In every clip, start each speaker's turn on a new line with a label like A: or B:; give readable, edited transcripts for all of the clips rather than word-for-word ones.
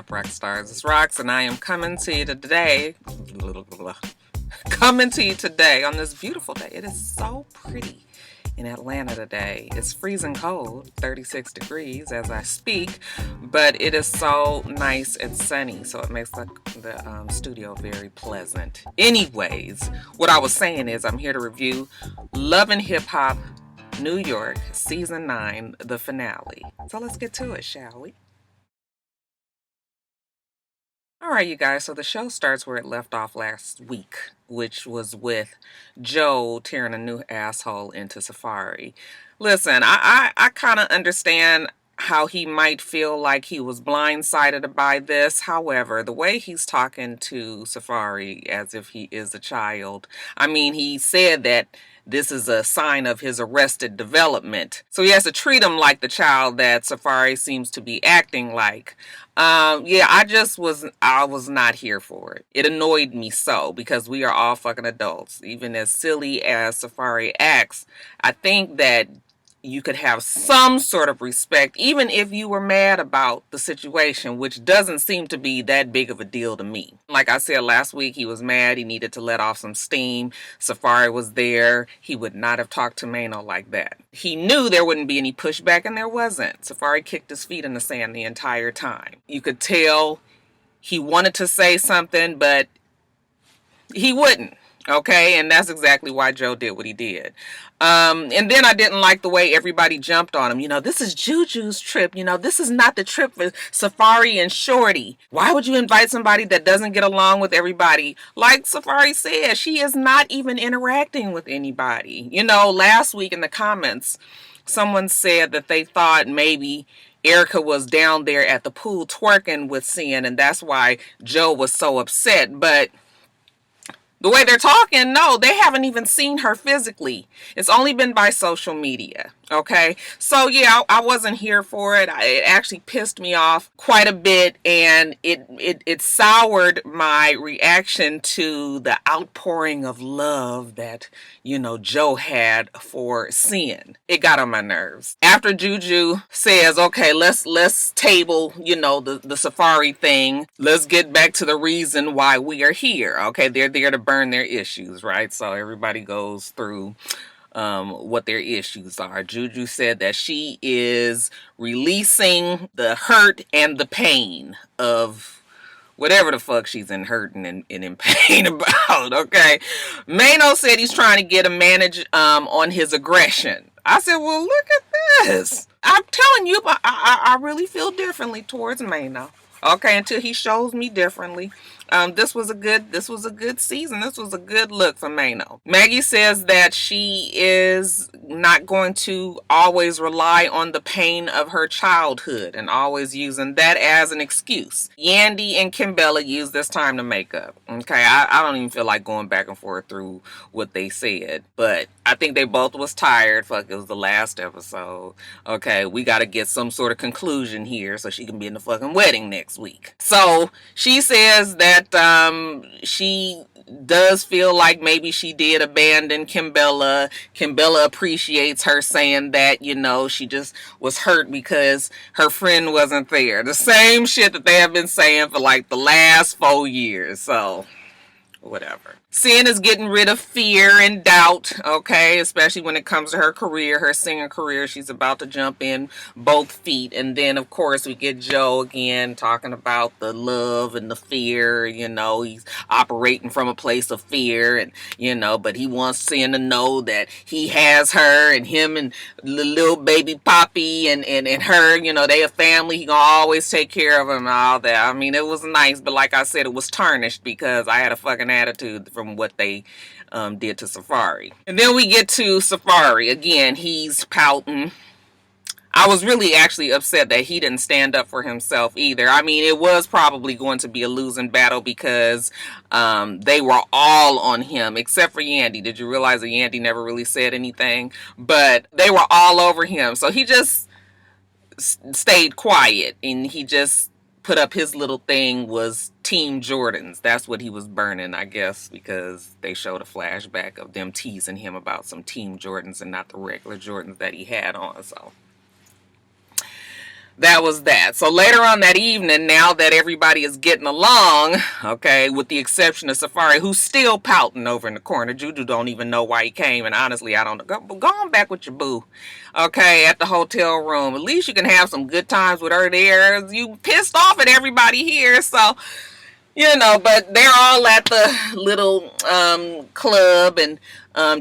A: Rock stars, it's Rox, and I am coming to you today. Coming to you today on this beautiful day. It is so pretty in Atlanta today. It's freezing cold, 36 degrees as I speak, but it is so nice and sunny, so it makes the studio very pleasant. Anyways, what I was saying is I'm here to review Love and Hip Hop New York Season 9, the finale. So let's get to it, shall we? Alright, you guys, so the show starts where it left off last week, which was with Joe tearing a new asshole into Safari. Listen, I kind of understand how he might feel like he was blindsided by this. However, the way he's talking to Safari as if he is a child, I mean, he said that this is a sign of his arrested development. So he has to treat him like the child that Safari seems to be acting like. Yeah, I was not here for it. It annoyed me so because we are all fucking adults. Even as silly as Safari acts, I think that you could have some sort of respect, even if you were mad about the situation, which doesn't seem to be that big of a deal to me. Like I said last week, he was mad. He needed to let off some steam. Safari was there. He would not have talked to Maino like that. He knew there wouldn't be any pushback, and there wasn't. Safari kicked his feet in the sand the entire time. You could tell he wanted to say something, but he wouldn't. Okay, and that's exactly why Joe did what he did. And then I didn't like the way everybody jumped on him. You know, this is Juju's trip. You know, this is not the trip for Safari and Shorty. Why would you invite somebody that doesn't get along with everybody? Like Safari said, she is not even interacting with anybody. You know, last week in the comments, someone said that they thought maybe Erica was down there at the pool twerking with Sin, and that's why Joe was so upset. But the way they're talking, no, they haven't even seen her physically. It's only been by social media. Okay, so yeah, I wasn't here for it. It actually pissed me off quite a bit, and it soured my reaction to the outpouring of love that, you know, Joe had for Sin. It got on my nerves. After Juju says, okay, let's table, you know, the Safari thing. Let's get back to the reason why we are here. Okay, they're there to burn their issues, right? So everybody goes through what their issues are. Juju said that she is releasing the hurt and the pain of whatever the fuck she's in hurting and in pain about. Okay, Maino said he's trying to get a manage on his aggression. I said, well, look at this. I'm telling you, I really feel differently towards Maino. Okay, until he shows me differently. This was a good season. This was a good look for Maino. Maggie says that she is not going to always rely on the pain of her childhood and always using that as an excuse. Yandy and Kimbella use this time to make up. Okay, I don't even feel like going back and forth through what they said, but I think they both was tired. Fuck, it was the last episode. Okay, we got to get some sort of conclusion here so she can be in the fucking wedding next week. So she says that she does feel like maybe she did abandon Kimbella. Kimbella appreciates her saying that, you know, she just was hurt because her friend wasn't there. The same shit that they have been saying for like the last 4 years. So whatever. Sin is getting rid of fear and doubt, okay, especially when it comes to her career, her singing career. She's about to jump in both feet. And then, of course, we get Joe again talking about the love and the fear. You know, he's operating from a place of fear, and, you know, but he wants Sin to know that he has her, and him and the little baby Poppy and her, you know, they a family. He gonna always take care of him and all that. I mean, it was nice, but like I said, it was tarnished because I had a fucking attitude from what they did to Safari. And then we get to Safari. Again, he's pouting. I was really actually upset that he didn't stand up for himself either. I mean, it was probably going to be a losing battle because they were all on him, except for Yandy. Did you realize that Yandy never really said anything? But they were all over him. So he just stayed quiet, and he just put up his little thing was Team Jordans. That's what he was burning, I guess, because they showed a flashback of them teasing him about some Team Jordans and not the regular Jordans that he had on. So that was that. So later on that evening, now that everybody is getting along, okay, with the exception of Safari, who's still pouting over in the corner. Juju don't even know why he came, and honestly, I don't know. Go on back with your boo, okay, at the hotel room. At least you can have some good times with her there. You pissed off at everybody here, so but they're all at the little club, and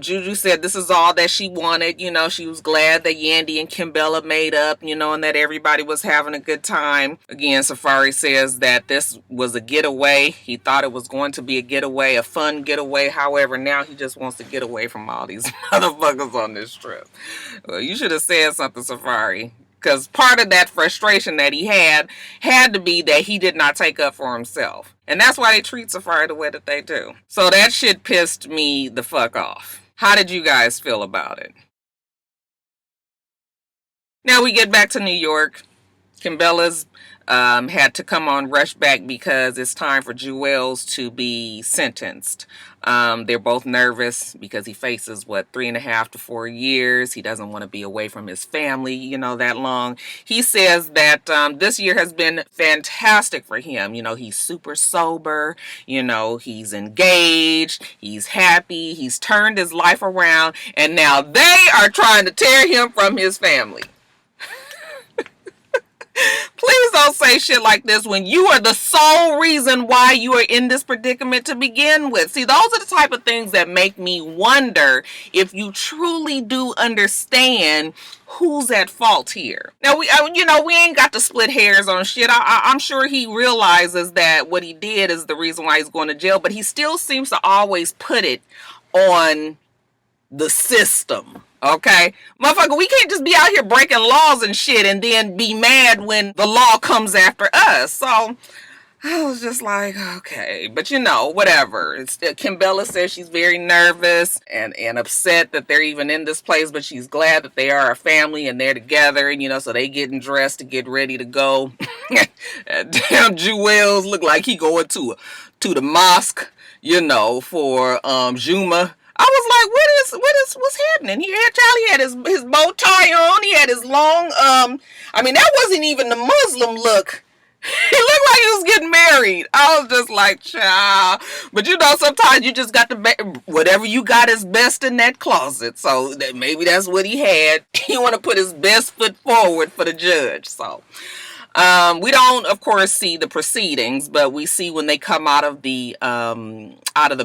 A: Juju said this is all that she wanted. She was glad that Yandy and Kimbella made up, and that everybody was having a good time. Again, Safari says that this was a getaway. He thought it was going to be a getaway, a fun getaway. However, now he just wants to get away from all these motherfuckers on this trip. Well, you should have said something, Safari. Because part of that frustration that he had to be that he did not take up for himself. And that's why they treat Safari the way that they do. So that shit pissed me the fuck off. How did you guys feel about it? Now we get back to New York. Kimbella's had to come on rush back because it's time for Juelz to be sentenced. They're both nervous because he faces 3.5 to 4 years. He doesn't want to be away from his family, that long. He says that this year has been fantastic for him. He's super sober. He's engaged. He's happy. He's turned his life around, and now they are trying to tear him from his family. Please don't say shit like this when you are the sole reason why you are in this predicament to begin with. See, those are the type of things that make me wonder if you truly do understand who's at fault here. Now, we ain't got to split hairs on shit. I'm sure he realizes that what he did is the reason why he's going to jail, but he still seems to always put it on the system. Okay, motherfucker, we can't just be out here breaking laws and shit and then be mad when the law comes after us. So I was just like, okay, but whatever. Kimbella says she's very nervous and upset that they're even in this place, but she's glad that they are a family and they're together, and so they getting dressed to get ready to go. Damn, Juelz look like he going to the mosque, for Juma. I was like, what's happening? Charlie had his bow tie on. He had his long, that wasn't even the Muslim look. He looked like he was getting married. I was just like, child. But sometimes you just got to, whatever you got is best in that closet. So maybe that's what he had. He want to put his best foot forward for the judge. So we don't, of course, see the proceedings, but we see when they come out of the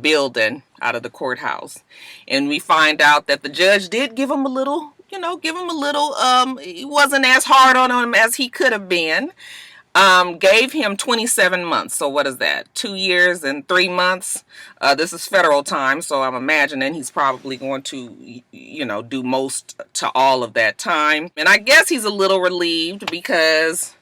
A: building, out of the courthouse, and we find out that the judge did give him a little, he wasn't as hard on him as he could have been. Gave him 27 months. So what is that? 2 years and 3 months. This is federal time, so I'm imagining he's probably going to, do most to all of that time. And I guess he's a little relieved because,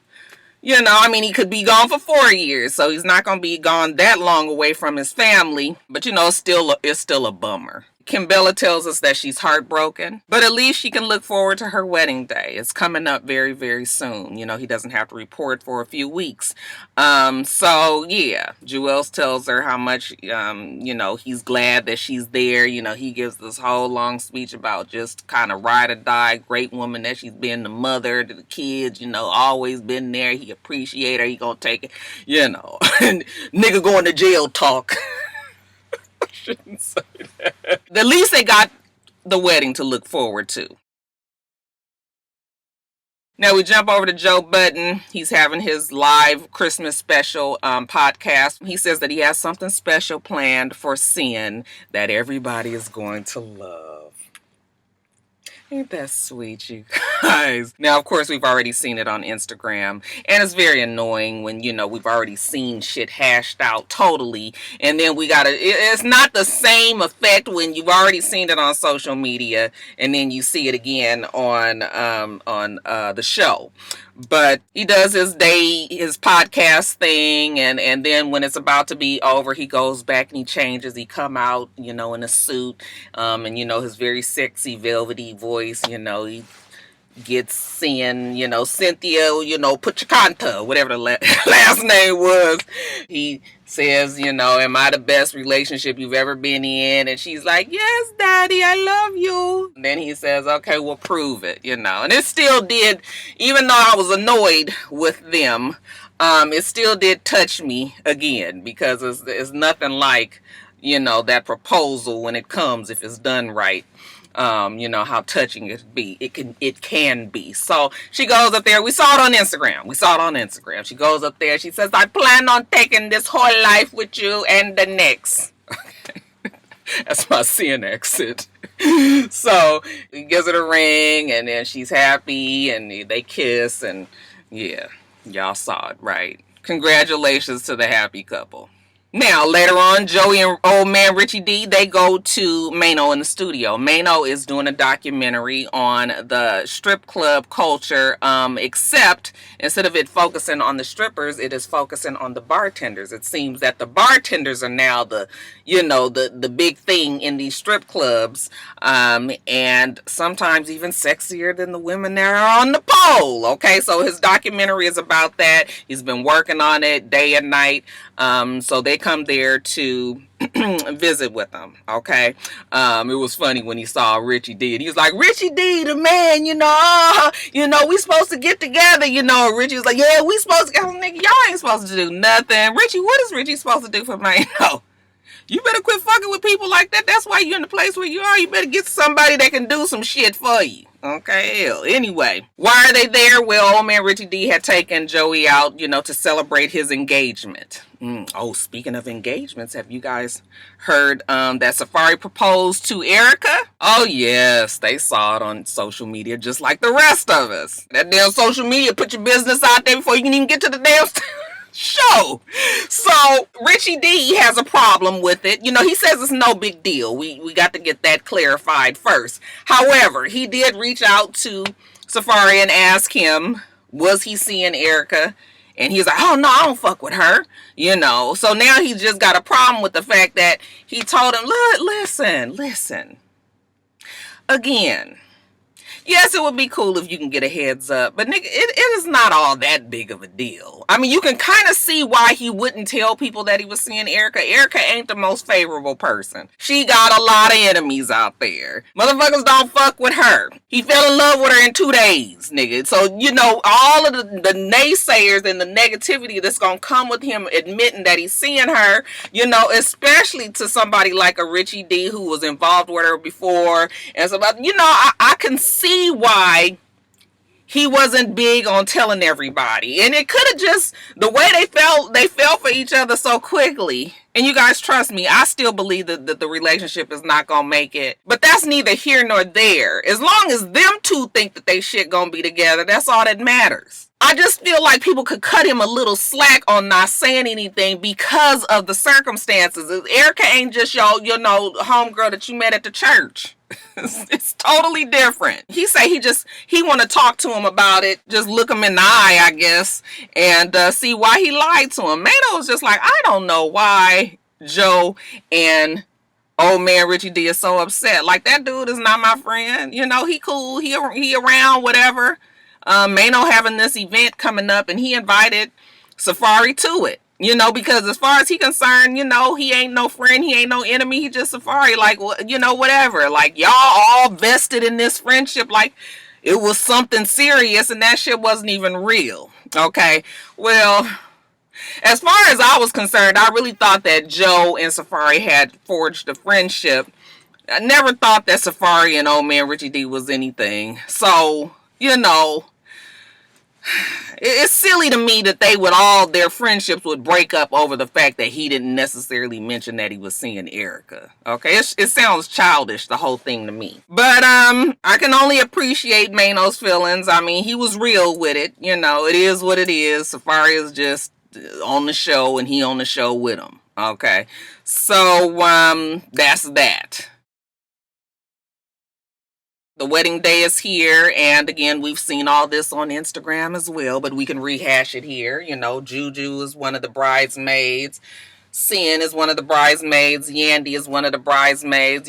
A: he could be gone for 4 years, so he's not going to be gone that long away from his family. But, it's still a bummer. Kimbella tells us that she's heartbroken, but at least she can look forward to her wedding day. It's coming up very, very soon. He doesn't have to report for a few weeks. So yeah, Juelz tells her how much, he's glad that she's there. He gives this whole long speech about just kind of ride or die, great woman that she's been, the mother to the kids, always been there. He appreciate her. He gonna take it, nigga going to jail talk. I shouldn't say that. At least they got the wedding to look forward to. Now we jump over to Joe Budden. He's having his live Christmas special podcast. He says that he has something special planned for Sin that everybody is going to love. Ain't that sweet, you guys? Now, of course, we've already seen it on Instagram, and it's very annoying when, we've already seen shit hashed out totally, and then it's not the same effect when you've already seen it on social media, and then you see it again on the show. But he does his podcast thing, and then when it's about to be over, he goes back and he changes. He come out, in a suit, and his very sexy, velvety voice. He gets Sin, Cynthia, Puchacanta, whatever the last name was. He says, am I the best relationship you've ever been in? And she's like, yes, daddy, I love you. Then he says, okay, we'll prove it, And it still did, even though I was annoyed with them, it still did touch me again, because it's nothing like, that proposal when it comes, if it's done right. How touching it can be. So she goes up there. We saw it on Instagram. She goes up there. She says, I plan on taking this whole life with you and the next. That's my CN accent. So he gives her the ring, and then she's happy, and they kiss, and yeah, y'all saw it, right? Congratulations to the happy couple. Now, later on, Joey and old man Richie D, they go to Maino in the studio. Maino is doing a documentary on the strip club culture, except instead of it focusing on the strippers, it is focusing on the bartenders. It seems that the bartenders are now the big thing in these strip clubs, and sometimes even sexier than the women that are on the pole. Okay, so his documentary is about that. He's been working on it day and night. So they come there to visit with them. Okay. It was funny when he saw Richie D, and he was like, Richie D, the man, we supposed to get together, Richie was like, yeah, we supposed to, nigga, y'all ain't supposed to do nothing. Richie, what is Richie supposed to do for Maino? You better quit fucking with people like that. That's why you're in the place where you are. You better get somebody that can do some shit for you. Okay, hell. Anyway, why are they there? Well, old man Richie D had taken Joey out, to celebrate his engagement. Oh, speaking of engagements, have you guys heard that Safari proposed to Erica? Oh, yes, they saw it on social media just like the rest of us. That damn social media, put your business out there before you can even get to the damn show. So Richie D has a problem with it. He says it's no big deal. We got to get that clarified first. However, he did reach out to Safari and ask him, was he seeing Erica? And he's like, oh no, I don't fuck with her. So now he's just got a problem with the fact that he told him, look, listen. Again, yes, it would be cool if you can get a heads up, but nigga, it is not all that big of a deal. I mean, you can kind of see why he wouldn't tell people that he was seeing Erica. Erica ain't the most favorable person. She got a lot of enemies out there. Motherfuckers don't fuck with her. He fell in love with her in 2 days, nigga. So, all of the naysayers and the negativity that's gonna come with him admitting that he's seeing her, especially to somebody like a Richie D who was involved with her before. And so, I can see why he wasn't big on telling everybody. And it could have just, the way they fell for each other so quickly. And you guys trust me, I still believe that the relationship is not gonna make it. But that's neither here nor there. As long as them two think that they shit gonna be together, that's all that matters. I just feel like people could cut him a little slack on not saying anything because of the circumstances. Erica ain't just your, homegirl that you met at the church. It's totally different. He say he want to talk to him about it, just look him in the eye, I guess, and see why he lied to him. Maino was just like, I don't know why Joe and old man Richie D is so upset. Like, that dude is not my friend. He cool, he around, whatever. Maino having this event coming up, and he invited Safari to it. Because as far as he concerned, he ain't no friend, he ain't no enemy, he just Safari, like, whatever. Like, y'all all vested in this friendship like it was something serious, and that shit wasn't even real. Okay, well, as far as I was concerned, I really thought that Joe and Safari had forged a friendship. I never thought that Safari and old man Richie D was anything. So, it's silly to me that their friendships would break up over the fact that he didn't necessarily mention that he was seeing Erica. Okay, it sounds childish, the whole thing, to me. But I can only appreciate Maino's feelings. I mean, he was real with it. It is what it is. Safari is just on the show, and he on the show with him. Okay, so that's that. The wedding day is here, and again, we've seen all this on Instagram as well, but we can rehash it here. Juju is one of the bridesmaids. Sin is one of the bridesmaids. Yandy is one of the bridesmaids.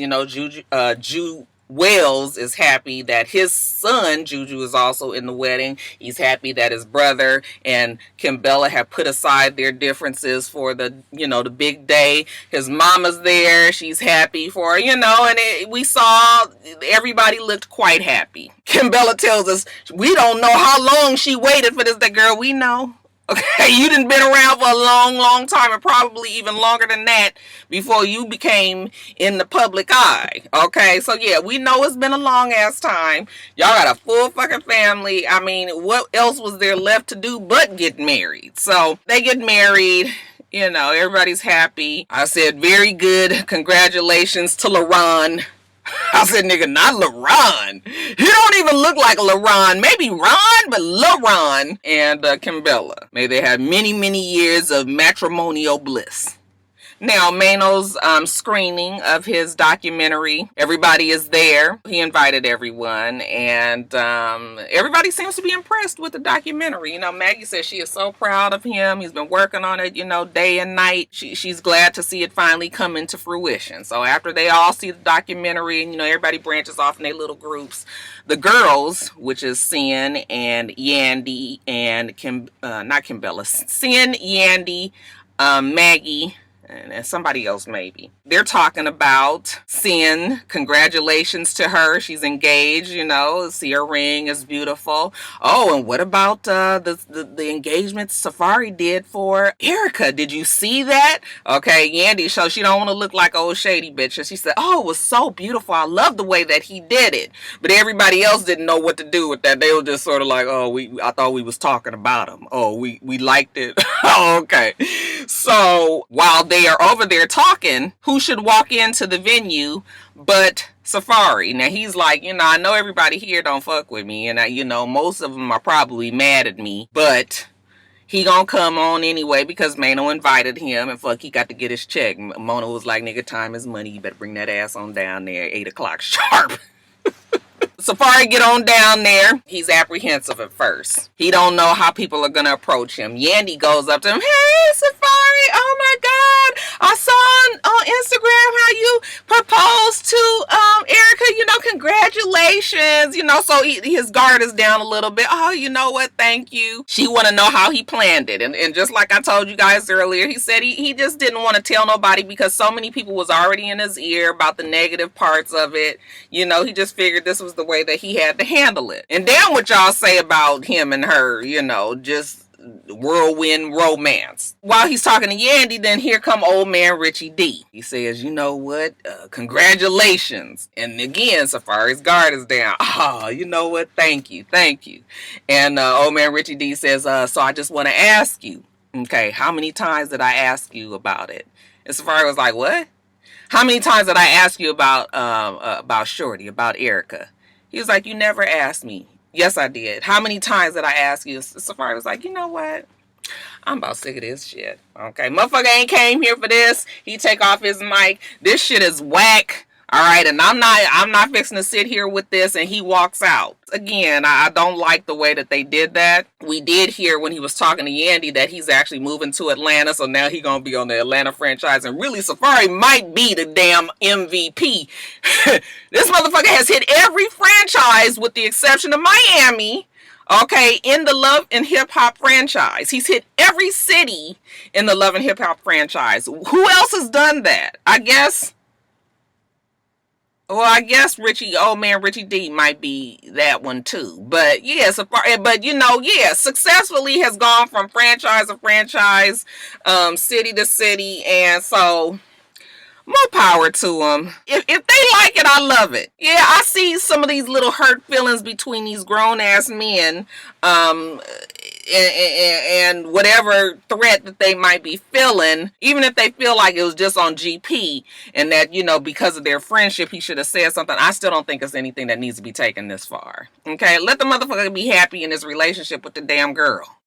A: Wells is happy that his son Juju is also in the wedding. He's happy that his brother and Kimbella have put aside their differences for the, the big day. His mama's there. She's happy for her, and we saw everybody looked quite happy. Kimbella tells us we don't know how long she waited for this. That girl, we know. Okay, you done been around for a long, long time, and probably even longer than that before you became in the public eye. Okay, so yeah, we know it's been a long ass time. Y'all got a full fucking family. I mean, what else was there left to do but get married? So they get married. Everybody's happy. I said, very good. Congratulations to LaRon. I said, nigga, not LaRon. He don't even look like LaRon. Maybe Ron, but LaRon and Kimbella. May they have many, many years of matrimonial bliss. Now, Maino's screening of his documentary, everybody is there. He invited everyone, and everybody seems to be impressed with the documentary. Maggie says she is so proud of him. He's been working on it, day and night. She's glad to see it finally come into fruition. So after they all see the documentary, and, everybody branches off in their little groups, the girls, which is Sin and Yandy and not Kimbella, Sin, Yandy, Maggie, and somebody else maybe. They're talking about Sin. Congratulations to her. She's engaged, See her ring is beautiful. Oh, and what about the engagement Safari did for Erica? Did you see that? Okay, Yandy, so she don't want to look like old shady bitch. And she said, oh, it was so beautiful. I love the way that he did it. But everybody else didn't know what to do with that. They were just sort of like, oh, I thought we was talking about him. Oh, we liked it. Oh, okay. So while they are over there talking, who should walk into the venue but Safari? Now he's like, I know everybody here don't fuck with me, and most of them are probably mad at me, but he gonna come on anyway because Maino invited him, and fuck, he got to get his check. Mona was like, nigga, time is money. You better bring that ass on down there at 8 o'clock sharp. Safari get on down there. He's apprehensive at first. He don't know how people are gonna approach him. Yandy goes up to him. Hey, Safari. Oh my God. I saw on Instagram how you proposed to Erica. Congratulations. So his guard is down a little bit. Oh, you know what? Thank you. She want to know how he planned it. And just like I told you guys earlier, he said he just didn't want to tell nobody because so many people was already in his ear about the negative parts of it. He just figured this was the way that he had to handle it. And damn what y'all say about him and her, just whirlwind romance. While he's talking to Yandy, then here come old man Richie D. He says, you know what? Congratulations. And again, Safari's guard is down. Oh, you know what? Thank you. Thank you. And old man Richie D says, so I just want to ask you, okay, how many times did I ask you about it? And Safari was like, what? How many times did I ask you about Shorty, about Erica? He was like, you never asked me. Yes, I did. How many times did I ask you? Safari was like, you know what? I'm about sick of this shit. Okay, motherfucker ain't came here for this. He take off his mic. This shit is whack. All right, and I'm not fixing to sit here with this, and he walks out. Again, I don't like the way that they did that. We did hear when he was talking to Yandy that he's actually moving to Atlanta, so now he gonna be on the Atlanta franchise, and really Safari might be the damn MVP. This motherfucker has hit every franchise with the exception of Miami. Okay, in the Love and Hip Hop franchise. He's hit every city in the Love and Hip Hop franchise. Who else has done that? I guess old man Richie D might be that one too. But yeah, successfully has gone from franchise to franchise, city to city, and so more power to them. If they like it, I love it. Yeah, I see some of these little hurt feelings between these grown ass men, and whatever threat that they might be feeling, even if they feel like it was just on GP and that, because of their friendship, he should have said something. I still don't think it's anything that needs to be taken this far. Okay, let the motherfucker be happy in his relationship with the damn girl.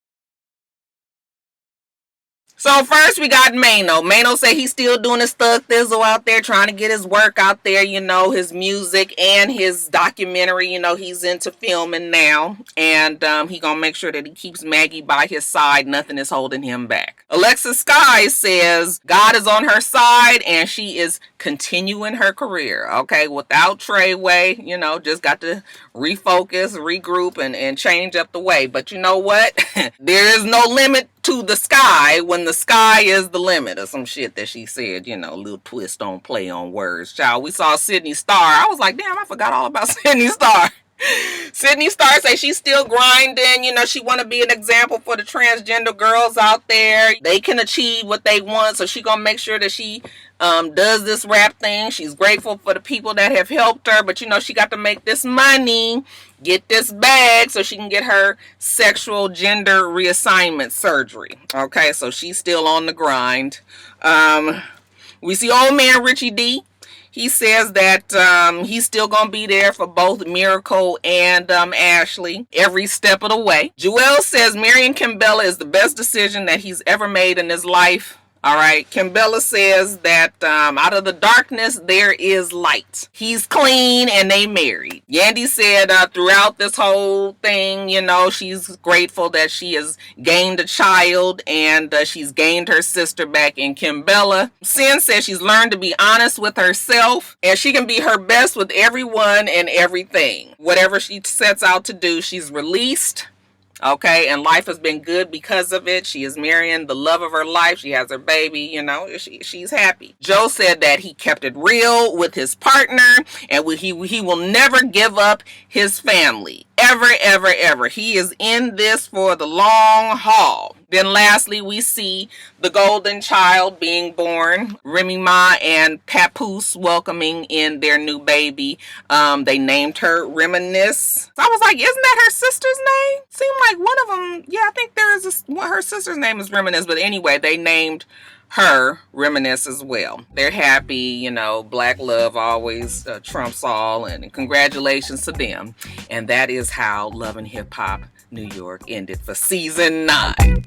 A: So first we got Maino. Maino said he's still doing his thug thizzle out there, trying to get his work out there, his music and his documentary. He's into filming now. And he gonna make sure that he keeps Maggie by his side. Nothing is holding him back. Alexis Sky says God is on her side and she is continuing her career. Okay, without Treyway, just got to refocus, regroup, and change up the way. But you know what? There is no limit to the sky when the sky is the limit, or some shit that she said, a little twist on play on words. Child, we saw Sydney Starr. I was like, damn, I forgot all about Sydney Starr. Sydney Starr say she's still grinding. She want to be an example for the transgender girls out there. They can achieve what they want, so she gonna make sure that she does this rap thing. She's grateful for the people that have helped her, but she got to make this money, get this bag, so she can get her sexual gender reassignment surgery. Okay, so she's still on the grind. We see old man Richie D. He says that he's still going to be there for both Miracle and Ashley every step of the way. Juelz says Juelz Kimbella is the best decision that he's ever made in his life. All right. Kimbella says that out of the darkness, there is light. He's clean and they married. Yandy said throughout this whole thing, she's grateful that she has gained a child and she's gained her sister back in Kimbella. Sin says she's learned to be honest with herself and she can be her best with everyone and everything. Whatever she sets out to do, she's released. Okay, and life has been good because of it. She is marrying the love of her life. She has her baby, she's happy. Joe said that he kept it real with his partner and he will never give up his family. Ever, ever, ever. He is in this for the long haul. Then lastly, we see the golden child being born. Remy Ma and Papoose welcoming in their new baby. They named her Reminisce. So I was like, isn't that her sister's name? Seemed like one of them. Yeah, I think her sister's name is Reminisce. But anyway, they named her Reminisce as well. They're happy, black love always trumps all, and congratulations to them. And that is how Love and Hip Hop New York ended for season 9.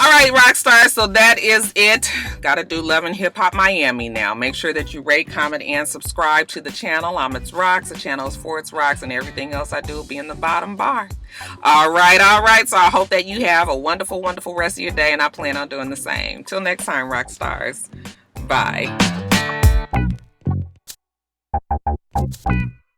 A: All right, rock stars, so that is it. Gotta do Love and Hip Hop Miami now. Make sure that you rate, comment, and subscribe to the channel. I'm itsrox. The channel is for itsrox, and everything else I do will be in the bottom bar. All right. So I hope that you have a wonderful, wonderful rest of your day, and I plan on doing the same. Till next time, rock stars. Bye.